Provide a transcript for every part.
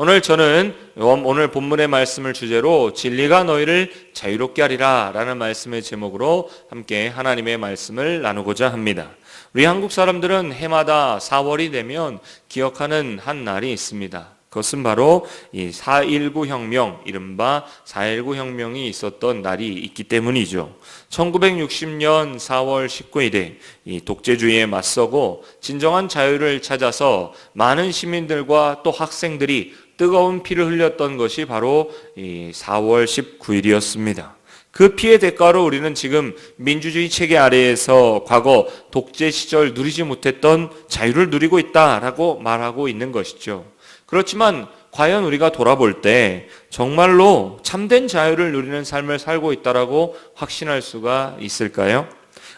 오늘 저는 오늘 본문의 말씀을 주제로 진리가 너희를 자유롭게 하리라 라는 말씀의 제목으로 함께 하나님의 말씀을 나누고자 합니다. 우리 한국 사람들은 해마다 4월이 되면 기억하는 한 날이 있습니다. 그것은 바로 이 4.19 혁명, 이른바 4.19 혁명이 있었던 날이 있기 때문이죠. 1960년 4월 19일에 이 독재주의에 맞서고 진정한 자유를 찾아서 많은 시민들과 또 학생들이 뜨거운 피를 흘렸던 것이 바로 이 4월 19일이었습니다. 그 피의 대가로 우리는 지금 민주주의 체계 아래에서 과거 독재 시절 누리지 못했던 자유를 누리고 있다라고 말하고 있는 것이죠. 그렇지만 과연 우리가 돌아볼 때 정말로 참된 자유를 누리는 삶을 살고 있다라고 확신할 수가 있을까요?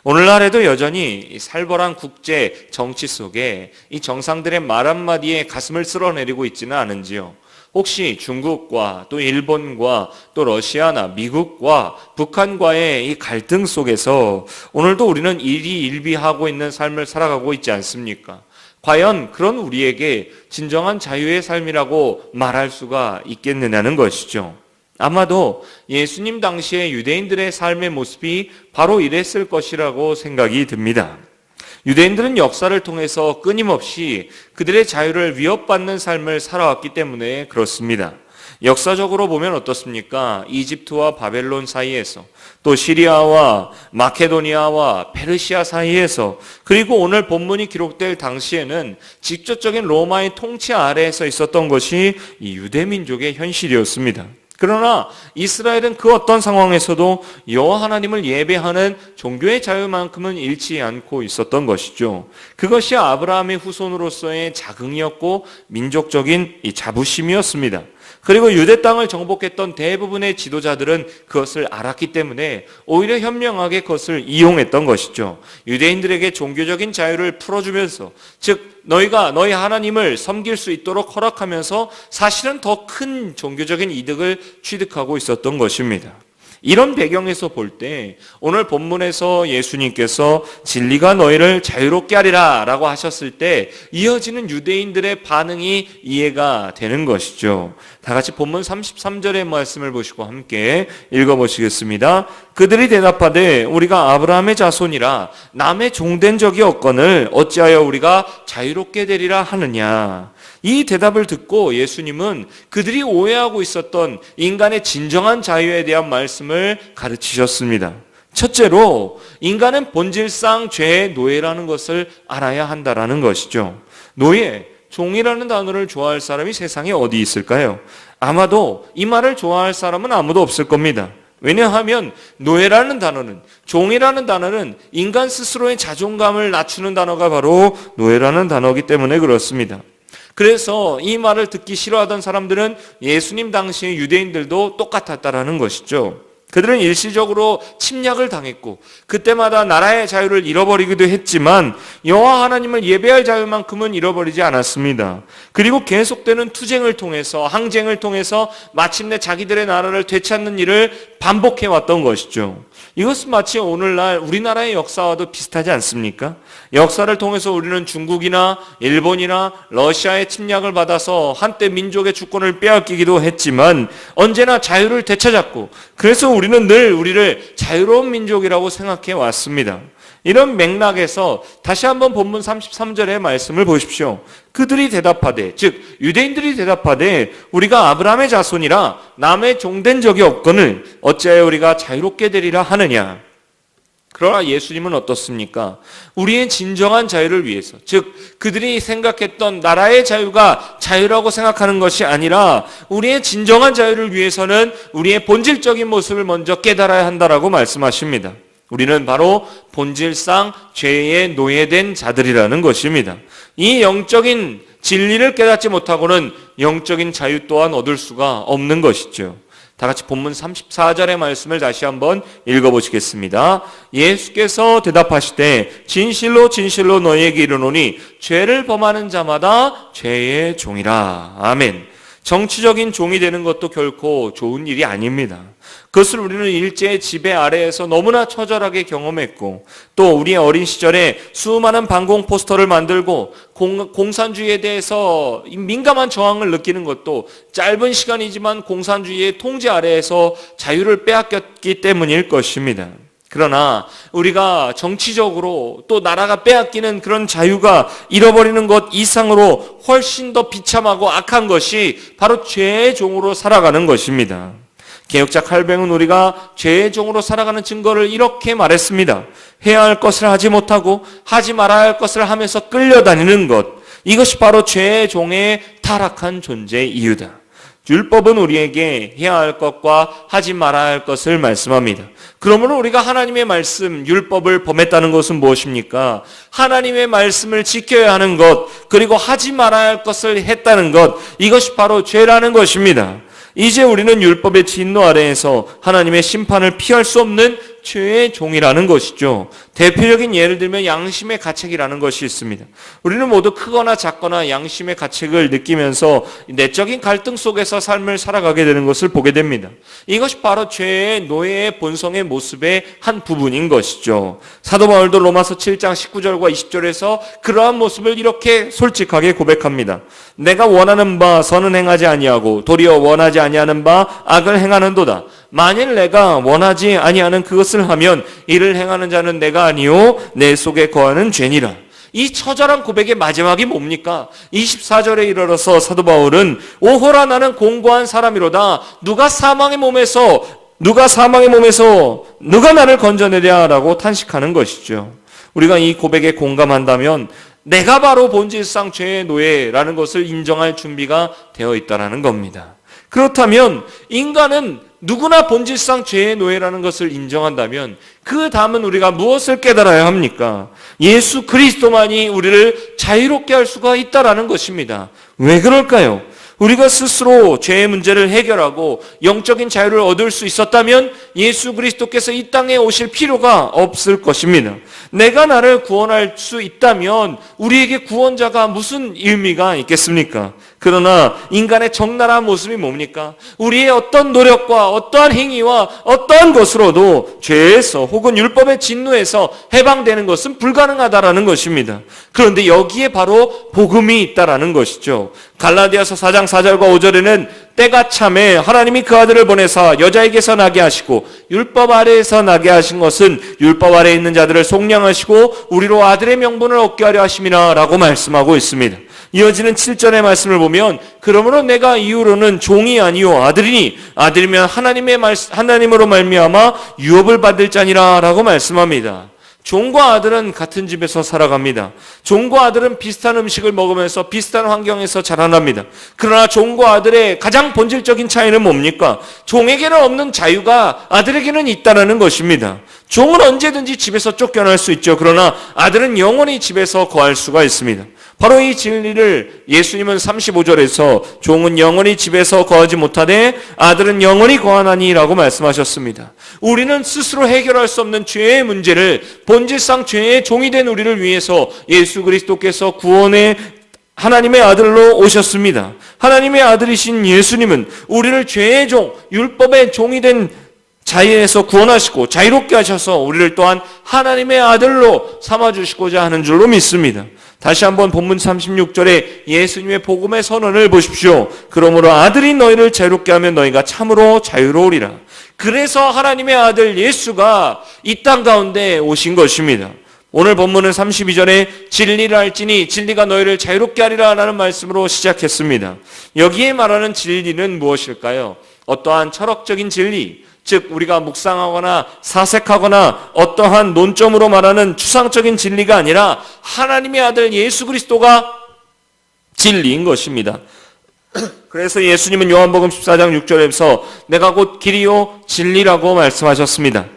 오늘날에도 여전히 살벌한 국제 정치 속에 이 정상들의 말 한마디에 가슴을 쓸어내리고 있지는 않은지요? 혹시 중국과 또 일본과 또 러시아나 미국과 북한과의 이 갈등 속에서 오늘도 우리는 일희일비하고 있는 삶을 살아가고 있지 않습니까? 과연 그런 우리에게 진정한 자유의 삶이라고 말할 수가 있겠느냐는 것이죠. 아마도 예수님 당시의 유대인들의 삶의 모습이 바로 이랬을 것이라고 생각이 듭니다. 유대인들은 역사를 통해서 끊임없이 그들의 자유를 위협받는 삶을 살아왔기 때문에 그렇습니다. 역사적으로 보면 어떻습니까? 이집트와 바벨론 사이에서, 또 시리아와 마케도니아와 페르시아 사이에서, 그리고 오늘 본문이 기록될 당시에는 직접적인 로마의 통치 아래에서 있었던 것이 이 유대민족의 현실이었습니다. 그러나 이스라엘은 그 어떤 상황에서도 여호와 하나님을 예배하는 종교의 자유만큼은 잃지 않고 있었던 것이죠. 그것이 아브라함의 후손으로서의 자긍이었고 민족적인 이 자부심이었습니다. 그리고 유대 땅을 정복했던 대부분의 지도자들은 그것을 알았기 때문에 오히려 현명하게 그것을 이용했던 것이죠. 유대인들에게 종교적인 자유를 풀어주면서, 즉 너희가 너희 하나님을 섬길 수 있도록 허락하면서 사실은 더 큰 종교적인 이득을 취득하고 있었던 것입니다. 이런 배경에서 볼 때 오늘 본문에서 예수님께서 진리가 너희를 자유롭게 하리라 라고 하셨을 때 이어지는 유대인들의 반응이 이해가 되는 것이죠. 다 같이 본문 33절의 말씀을 보시고 함께 읽어보시겠습니다. 그들이 대답하되 우리가 아브라함의 자손이라 남의 종된 적이 없거늘 어찌하여 우리가 자유롭게 되리라 하느냐. 이 대답을 듣고 예수님은 그들이 오해하고 있었던 인간의 진정한 자유에 대한 말씀을 가르치셨습니다. 첫째로 인간은 본질상 죄의 노예라는 것을 알아야 한다라는 것이죠. 노예, 종이라는 단어를 좋아할 사람이 세상에 어디 있을까요? 아마도 이 말을 좋아할 사람은 아무도 없을 겁니다. 왜냐하면 노예라는 단어는, 종이라는 단어는 인간 스스로의 자존감을 낮추는 단어가 바로 노예라는 단어이기 때문에 그렇습니다. 그래서 이 말을 듣기 싫어하던 사람들은 예수님 당시의 유대인들도 똑같았다라는 것이죠. 그들은 일시적으로 침략을 당했고 그때마다 나라의 자유를 잃어버리기도 했지만 여호와 하나님을 예배할 자유만큼은 잃어버리지 않았습니다. 그리고 계속되는 투쟁을 통해서, 항쟁을 통해서 마침내 자기들의 나라를 되찾는 일을 반복해 왔던 것이죠. 이것은 마치 오늘날 우리나라의 역사와도 비슷하지 않습니까? 역사를 통해서 우리는 중국이나 일본이나 러시아의 침략을 받아서 한때 민족의 주권을 빼앗기기도 했지만 언제나 자유를 되찾았고, 그래서 우리는 늘 우리를 자유로운 민족이라고 생각해 왔습니다. 이런 맥락에서 다시 한번 본문 33절의 말씀을 보십시오. 그들이 대답하되, 즉 유대인들이 대답하되 우리가 아브라함의 자손이라 남의 종된 적이 없거늘 어찌하여 우리가 자유롭게 되리라 하느냐. 그러나 예수님은 어떻습니까? 우리의 진정한 자유를 위해서, 즉 그들이 생각했던 나라의 자유가 자유라고 생각하는 것이 아니라 우리의 진정한 자유를 위해서는 우리의 본질적인 모습을 먼저 깨달아야 한다라고 말씀하십니다. 우리는 바로 본질상 죄의 노예된 자들이라는 것입니다. 이 영적인 진리를 깨닫지 못하고는 영적인 자유 또한 얻을 수가 없는 것이죠. 다 같이 본문 34절의 말씀을 다시 한번 읽어보시겠습니다. 예수께서 대답하시되 진실로 진실로 너희에게 이르노니 죄를 범하는 자마다 죄의 종이라. 아멘. 정치적인 종이 되는 것도 결코 좋은 일이 아닙니다. 그것을 우리는 일제의 지배 아래에서 너무나 처절하게 경험했고, 또 우리의 어린 시절에 수많은 반공 포스터를 만들고 공산주의에 대해서 민감한 저항을 느끼는 것도 짧은 시간이지만 공산주의의 통제 아래에서 자유를 빼앗겼기 때문일 것입니다. 그러나 우리가 정치적으로 또 나라가 빼앗기는 그런 자유가 잃어버리는 것 이상으로 훨씬 더 비참하고 악한 것이 바로 죄의 종으로 살아가는 것입니다. 개혁자 칼뱅은 우리가 죄의 종으로 살아가는 증거를 이렇게 말했습니다. 해야 할 것을 하지 못하고 하지 말아야 할 것을 하면서 끌려다니는 것, 이것이 바로 죄의 종의 타락한 존재의 이유다. 율법은 우리에게 해야 할 것과 하지 말아야 할 것을 말씀합니다. 그러므로 우리가 하나님의 말씀, 율법을 범했다는 것은 무엇입니까? 하나님의 말씀을 지켜야 하는 것, 그리고 하지 말아야 할 것을 했다는 것, 이것이 바로 죄라는 것입니다. 이제 우리는 율법의 진노 아래에서 하나님의 심판을 피할 수 없는 죄의 종이라는 것이죠. 대표적인 예를 들면 양심의 가책이라는 것이 있습니다. 우리는 모두 크거나 작거나 양심의 가책을 느끼면서 내적인 갈등 속에서 삶을 살아가게 되는 것을 보게 됩니다. 이것이 바로 죄의 노예의 본성의 모습의 한 부분인 것이죠. 사도 바울도 로마서 7장 19절과 20절에서 그러한 모습을 이렇게 솔직하게 고백합니다. 내가 원하는 바 선은 행하지 아니하고 도리어 원하지 아니하는 바 악을 행하는도다. 만일 내가 원하지 아니하는 그것을 하면 이를 행하는 자는 내가 아니요 내 속에 거하는 죄니라. 이 처절한 고백의 마지막이 뭡니까? 24절에 이르러서 사도 바울은 오호라 나는 공고한 사람이로다. 누가 사망의 몸에서 누가 나를 건져내랴라고 탄식하는 것이죠. 우리가 이 고백에 공감한다면 내가 바로 본질상 죄의 노예라는 것을 인정할 준비가 되어 있다는 겁니다. 그렇다면 인간은 누구나 본질상 죄의 노예라는 것을 인정한다면 그 다음은 우리가 무엇을 깨달아야 합니까? 예수 그리스도만이 우리를 자유롭게 할 수가 있다라는 것입니다. 왜 그럴까요? 우리가 스스로 죄의 문제를 해결하고 영적인 자유를 얻을 수 있었다면 예수 그리스도께서 이 땅에 오실 필요가 없을 것입니다. 내가 나를 구원할 수 있다면 우리에게 구원자가 무슨 의미가 있겠습니까? 그러나 인간의 적나라한 모습이 뭡니까? 우리의 어떤 노력과 어떠한 행위와 어떠한 것으로도 죄에서 혹은 율법의 진노에서 해방되는 것은 불가능하다라는 것입니다. 그런데 여기에 바로 복음이 있다라는 것이죠. 갈라디아서 4장 4절과 5절에는 때가 참에 하나님이 그 아들을 보내사 여자에게서 나게 하시고 율법 아래에서 나게 하신 것은 율법 아래에 있는 자들을 속량하시고 우리로 아들의 명분을 얻게 하려 하심이라 라고 말씀하고 있습니다. 이어지는 7절의 말씀을 보면 그러므로 내가 이후로는 종이 아니요 아들이니 아들이면 하나님으로 말미암아 유업을 받을 자니라 라고 말씀합니다. 종과 아들은 같은 집에서 살아갑니다. 종과 아들은 비슷한 음식을 먹으면서 비슷한 환경에서 자라납니다. 그러나 종과 아들의 가장 본질적인 차이는 뭡니까? 종에게는 없는 자유가 아들에게는 있다는 것입니다. 종은 언제든지 집에서 쫓겨날 수 있죠. 그러나 아들은 영원히 집에서 거할 수가 있습니다. 바로 이 진리를 예수님은 35절에서 종은 영원히 집에서 거하지 못하되 아들은 영원히 거하나니 라고 말씀하셨습니다. 우리는 스스로 해결할 수 없는 죄의 문제를 본질상 죄의 종이 된 우리를 위해서 예수 그리스도께서 구원의 하나님의 아들로 오셨습니다. 하나님의 아들이신 예수님은 우리를 죄의 종, 율법의 종이 된 자유에서 구원하시고 자유롭게 하셔서 우리를 또한 하나님의 아들로 삼아주시고자 하는 줄로 믿습니다. 다시 한번 본문 36절에 예수님의 복음의 선언을 보십시오. 그러므로 아들이 너희를 자유롭게 하면 너희가 참으로 자유로우리라. 그래서 하나님의 아들 예수가 이 땅 가운데 오신 것입니다. 오늘 본문은 32절에 진리를 알지니 진리가 너희를 자유롭게 하리라 라는 말씀으로 시작했습니다. 여기에 말하는 진리는 무엇일까요? 어떠한 철학적인 진리, 즉 우리가 묵상하거나 사색하거나 어떠한 논점으로 말하는 추상적인 진리가 아니라 하나님의 아들 예수 그리스도가 진리인 것입니다. 그래서 예수님은 요한복음 14장 6절에서 내가 곧 길이요 진리라고 말씀하셨습니다.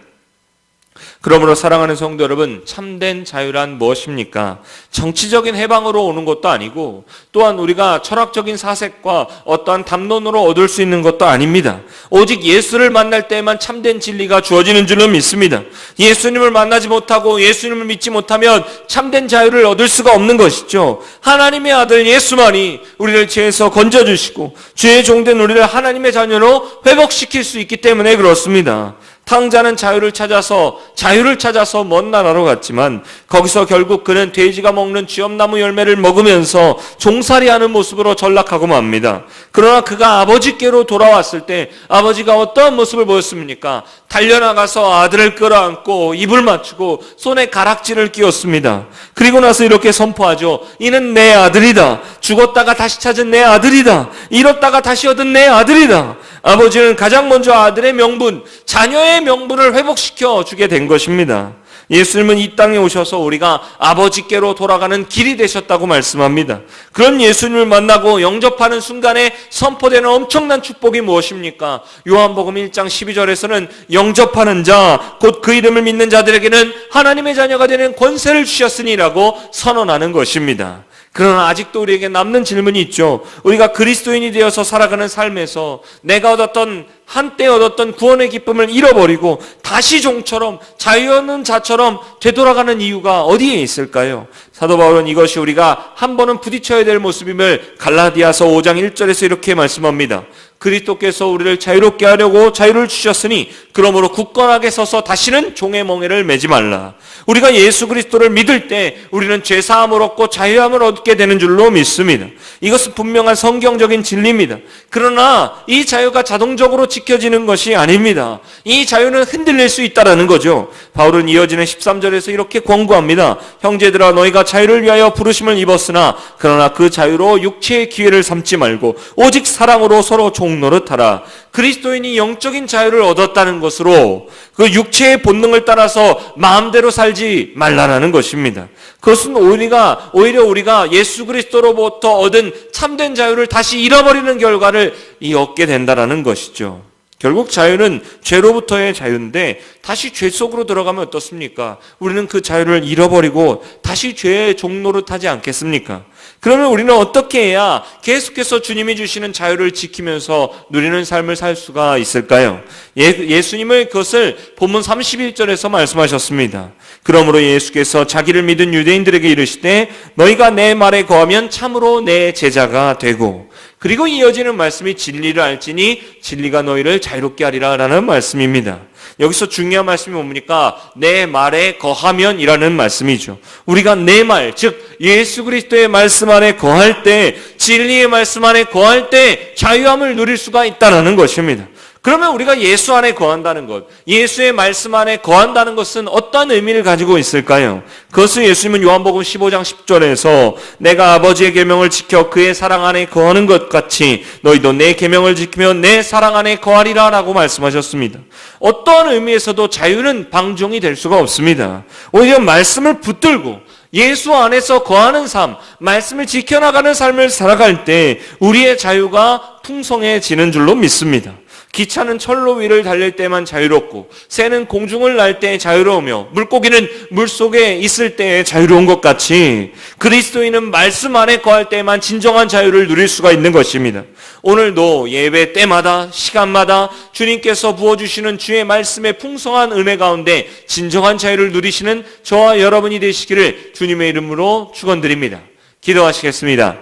그러므로 사랑하는 성도 여러분, 참된 자유란 무엇입니까? 정치적인 해방으로 오는 것도 아니고 또한 우리가 철학적인 사색과 어떠한 담론으로 얻을 수 있는 것도 아닙니다. 오직 예수를 만날 때에만 참된 진리가 주어지는 줄로 믿습니다. 예수님을 만나지 못하고 예수님을 믿지 못하면 참된 자유를 얻을 수가 없는 것이죠. 하나님의 아들 예수만이 우리를 죄에서 건져주시고 죄의 종된 우리를 하나님의 자녀로 회복시킬 수 있기 때문에 그렇습니다. 탕자는 자유를 찾아서 먼 나라로 갔지만 거기서 결국 그는 돼지가 먹는 쥐엄나무 열매를 먹으면서 종살이하는 모습으로 전락하고 맙니다. 그러나 그가 아버지께로 돌아왔을 때 아버지가 어떠한 모습을 보였습니까? 달려나가서 아들을 끌어안고 입을 맞추고 손에 가락지를 끼웠습니다. 그리고 나서 이렇게 선포하죠. 이는 내 아들이다. 죽었다가 다시 찾은 내 아들이다. 잃었다가 다시 얻은 내 아들이다. 아버지는 가장 먼저 아들의 명분, 자녀의 명분을 회복시켜 주게 된 것입니다. 예수님은 이 땅에 오셔서 우리가 아버지께로 돌아가는 길이 되셨다고 말씀합니다. 그런 예수님을 만나고 영접하는 순간에 선포되는 엄청난 축복이 무엇입니까? 요한복음 1장 12절에서는 영접하는 자, 곧 그 이름을 믿는 자들에게는 하나님의 자녀가 되는 권세를 주셨으니라고 선언하는 것입니다. 그러나 아직도 우리에게 남는 질문이 있죠. 우리가 그리스도인이 되어서 살아가는 삶에서 내가 한때 얻었던 구원의 기쁨을 잃어버리고 다시 종처럼 자유 없는 자처럼 되돌아가는 이유가 어디에 있을까요? 사도 바울은 이것이 우리가 한 번은 부딪혀야 될 모습임을 갈라디아서 5장 1절에서 이렇게 말씀합니다. 그리스도께서 우리를 자유롭게 하려고 자유를 주셨으니 그러므로 굳건하게 서서 다시는 종의 멍에를 매지 말라. 우리가 예수 그리스도를 믿을 때 우리는 죄사함을 얻고 자유함을 얻게 되는 줄로 믿습니다. 이것은 분명한 성경적인 진리입니다. 그러나 이 자유가 자동적으로 지켜지는 것이 아닙니다. 이 자유는 흔들릴 수 있다는 거죠. 바울은 이어지는 13절에서 이렇게 권고합니다. 형제들아 너희가 자유를 위하여 부르심을 입었으나 그러나 그 자유로 육체의 기회를 삼지 말고 오직 사랑으로 서로 종노릇하라. 그리스도인이 영적인 자유를 얻었다는 것으로 그 육체의 본능을 따라서 마음대로 살지 말라라는 것입니다. 그것은 오히려 우리가 예수 그리스도로부터 얻은 참된 자유를 다시 잃어버리는 결과를 얻게 된다라는 것이죠. 결국 자유는 죄로부터의 자유인데 다시 죄 속으로 들어가면 어떻습니까? 우리는 그 자유를 잃어버리고 다시 죄의 종노릇하지 않겠습니까? 그러면 우리는 어떻게 해야 계속해서 주님이 주시는 자유를 지키면서 누리는 삶을 살 수가 있을까요? 예수님은 그것을 본문 31절에서 말씀하셨습니다. 그러므로 예수께서 자기를 믿은 유대인들에게 이르시되 너희가 내 말에 거하면 참으로 내 제자가 되고, 그리고 이어지는 말씀이 진리를 알지니 진리가 너희를 자유롭게 하리라 라는 말씀입니다. 여기서 중요한 말씀이 뭡니까? 내 말에 거하면 이라는 말씀이죠. 우리가 내 말, 즉 예수 그리스도의 말씀 안에 거할 때, 진리의 말씀 안에 거할 때 자유함을 누릴 수가 있다는 것입니다. 그러면 우리가 예수 안에 거한다는 것, 예수의 말씀 안에 거한다는 것은 어떤 의미를 가지고 있을까요? 그것을 예수님은 요한복음 15장 10절에서 내가 아버지의 계명을 지켜 그의 사랑 안에 거하는 것 같이 너희도 내 계명을 지키면 내 사랑 안에 거하리라 라고 말씀하셨습니다. 어떤 의미에서도 자유는 방종이 될 수가 없습니다. 오히려 말씀을 붙들고 예수 안에서 거하는 삶, 말씀을 지켜나가는 삶을 살아갈 때 우리의 자유가 풍성해지는 줄로 믿습니다. 기차는 철로 위를 달릴 때만 자유롭고 새는 공중을 날 때 자유로우며 물고기는 물속에 있을 때 자유로운 것 같이 그리스도인은 말씀 안에 거할 때만 진정한 자유를 누릴 수가 있는 것입니다. 오늘도 예배 때마다 시간마다 주님께서 부어주시는 주의 말씀의 풍성한 은혜 가운데 진정한 자유를 누리시는 저와 여러분이 되시기를 주님의 이름으로 축원드립니다. 기도하시겠습니다.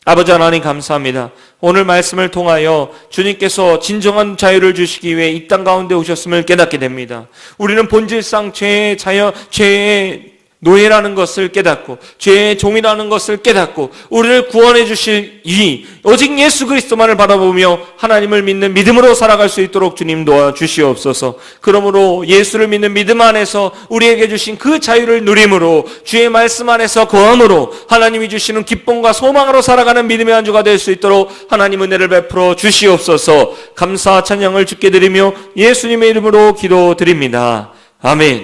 아버지 하나님 감사합니다. 오늘 말씀을 통하여 주님께서 진정한 자유를 주시기 위해 이 땅 가운데 오셨음을 깨닫게 됩니다. 우리는 본질상 죄의 노예라는 것을 깨닫고 죄의 종이라는 것을 깨닫고 우리를 구원해 주실 이 오직 예수 그리스도만을 바라보며 하나님을 믿는 믿음으로 살아갈 수 있도록 주님 도와주시옵소서. 그러므로 예수를 믿는 믿음 안에서 우리에게 주신 그 자유를 누림으로 주의 말씀 안에서 거함으로 하나님이 주시는 기쁨과 소망으로 살아가는 믿음의 한 주가 될 수 있도록 하나님 은혜를 베풀어 주시옵소서. 감사 찬양을 주께 드리며 예수님의 이름으로 기도드립니다. 아멘.